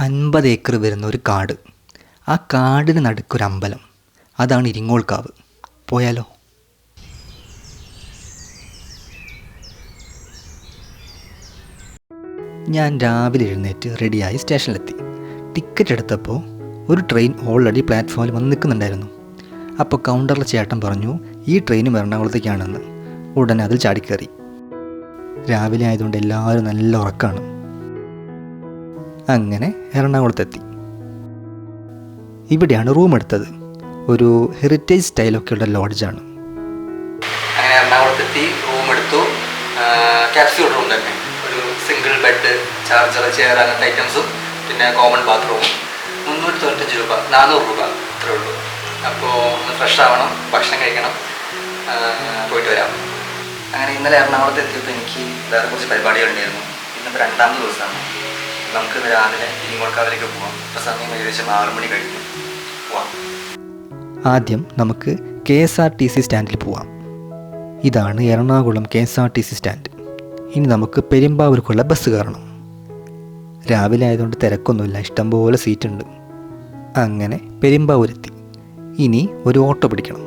50 acre വരുന്ന ഒരു കാട്. ആ കാടിന് നടുക്കൊരു അമ്പലം. അതാണ് ഇരിങ്ങോൾക്കാവ്. പോയാലോ? ഞാൻ രാവിലെ എഴുന്നേറ്റ് റെഡിയായി സ്റ്റേഷനിലെത്തി. ടിക്കറ്റ് എടുത്തപ്പോൾ ഒരു ട്രെയിൻ ഓൾറെഡി പ്ലാറ്റ്ഫോമിൽ വന്ന് നിൽക്കുന്നുണ്ടായിരുന്നു. അപ്പോൾ കൗണ്ടറിലെ ചേട്ടൻ പറഞ്ഞു ഈ ട്രെയിനും എറണാകുളത്തേക്കാണെന്ന്. ഉടനെ അതിൽ ചാടിക്കയറി. രാവിലെ ആയതുകൊണ്ട് എല്ലാവരും നല്ല ഉറക്കമാണ്. അങ്ങനെ എറണാകുളത്തെത്തി. ഇവിടെയാണ് റൂം എടുത്തത്. ഒരു ഹെറിറ്റേജ് സ്റ്റൈലൊക്കെയുള്ള ലോഡ്ജാണ്. അങ്ങനെ എറണാകുളത്തെത്തി റൂം എടുത്തു. ക്യാപ്സ്യൂൾ റൂം തന്നെ. ഒരു സിംഗിൾ ബെഡ്, ചാർജർ, ചെയർ, അങ്ങനത്തെ ഐറ്റംസും പിന്നെ കോമൺ ബാത്റൂമും. 395 രൂപ, 400 രൂപ അത്രേ ഉള്ളൂ. അപ്പോൾ ഒന്ന് ഫ്രഷ് ആവണം, ഭക്ഷണം കഴിക്കണം, പോയിട്ട് വരാം. അങ്ങനെ ഇന്നലെ എറണാകുളത്ത് എത്തിയപ്പോൾ എനിക്ക് വേറെ കുറച്ച് പരിപാടികളുണ്ടായിരുന്നു. ഇന്നിപ്പോൾ 2ാമത്തെ ദിവസമാണ്. നമുക്ക് രാവിലെ ഇരിങ്ങോൾക്കാവിലേക്ക് പോകാം. ഇപ്പോൾ സമയം ഏകദേശം 6 മണി കഴിഞ്ഞു. പോവാം. ആദ്യം നമുക്ക് KSRTC സ്റ്റാൻഡിൽ പോവാം. ഇതാണ് എറണാകുളം KSRTC സ്റ്റാൻഡ്. ഇനി നമുക്ക് പെരുമ്പാവൂർക്കുള്ള ബസ് കയറണം. രാവിലെ ആയതുകൊണ്ട് തിരക്കൊന്നുമില്ല, ഇഷ്ടംപോലെ സീറ്റുണ്ട്. അങ്ങനെ പെരുമ്പാവൂരെത്തി. ഇനി ഒരു ഓട്ടോ പിടിക്കണം.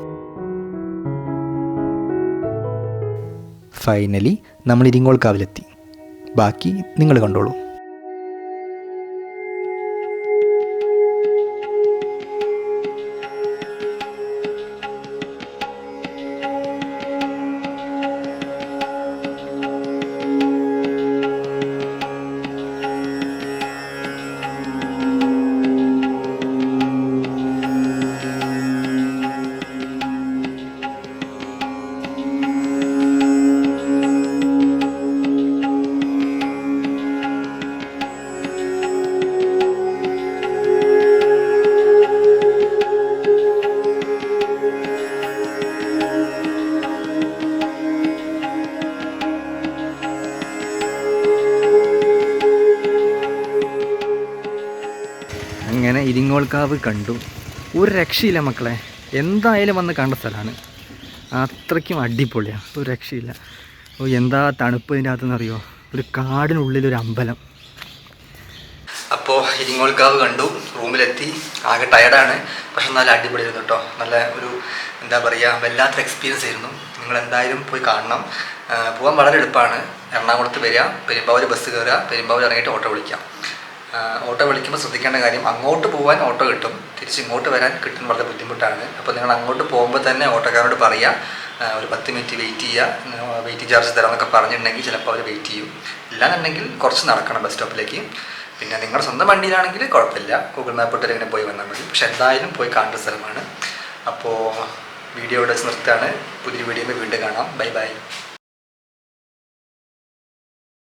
ഫൈനലി നമ്മൾ ഇരിങ്ങോൾക്കാവിലെത്തി. ബാക്കി നിങ്ങൾ കണ്ടോളൂ. അങ്ങനെ ഇരിങ്ങോൾക്കാവ് കണ്ടു. ഒരു രക്ഷയില്ല മക്കളെ. എന്തായാലും വന്ന് കണ്ട സ്ഥലമാണ്. അത്രയ്ക്കും അടിപൊളിയാണ്, ഒരു രക്ഷയില്ല. എന്താ തണുപ്പ് ഇതിൻ്റെ അകത്തുനിന്നറിയോ? ഒരു കാടിനുള്ളിലൊരു അമ്പലം. അപ്പോൾ ഇരിങ്ങോൾക്കാവ് കണ്ടു, റൂമിലെത്തി. ആകെ ടയർഡാണ്, പക്ഷെ നല്ല അടിപൊളിയായിരുന്നു കേട്ടോ. നല്ല ഒരു എന്താ പറയുക, വല്ലാത്തൊരു എക്സ്പീരിയൻസ് ആയിരുന്നു. നിങ്ങൾ എന്തായാലും പോയി കാണണം. പോകാൻ വളരെ എളുപ്പമാണ്. എറണാകുളത്ത് വരിക, പെരുമ്പാവൂർ ബസ് കയറുക, പെരുമ്പാവൂർ ഇറങ്ങിയിട്ട് ഓട്ടോ വിളിക്കാം. ഓട്ടോ വിളിക്കുമ്പോൾ ശ്രദ്ധിക്കേണ്ട കാര്യം, അങ്ങോട്ട് പോകാൻ ഓട്ടോ കിട്ടും, തിരിച്ച് ഇങ്ങോട്ട് വരാൻ കിട്ടുന്ന വളരെ ബുദ്ധിമുട്ടാണ്. അപ്പോൾ നിങ്ങൾ അങ്ങോട്ട് പോകുമ്പോൾ തന്നെ ഓട്ടോക്കാരോട് പറയുക ഒരു 10 മിനിറ്റ് വെയിറ്റ് ചെയ്യുക, വെയിറ്റിംഗ് ചാർജ് തരാമെന്നൊക്കെ പറഞ്ഞിട്ടുണ്ടെങ്കിൽ ചിലപ്പോൾ അവർ വെയിറ്റ് ചെയ്യും. ഇല്ലാന്നുണ്ടെങ്കിൽ കുറച്ച് നടക്കണം ബസ് സ്റ്റോപ്പിലേക്ക്. പിന്നെ നിങ്ങളുടെ സ്വന്തം വണ്ടിയിലാണെങ്കിൽ കുഴപ്പമില്ല, ഗൂഗിൾ മാപ്പ് ഇട്ട് ഇങ്ങനെ പോയി വന്നാൽ മതി. പക്ഷെ എന്തായാലും പോയി കാണേണ്ട സ്ഥലമാണ്. അപ്പോൾ വീഡിയോ ഇവിടെ നിർത്തുകയാണ്. പുതിയ വീഡിയോയിൽ വീണ്ടും കാണാം. Bye bye.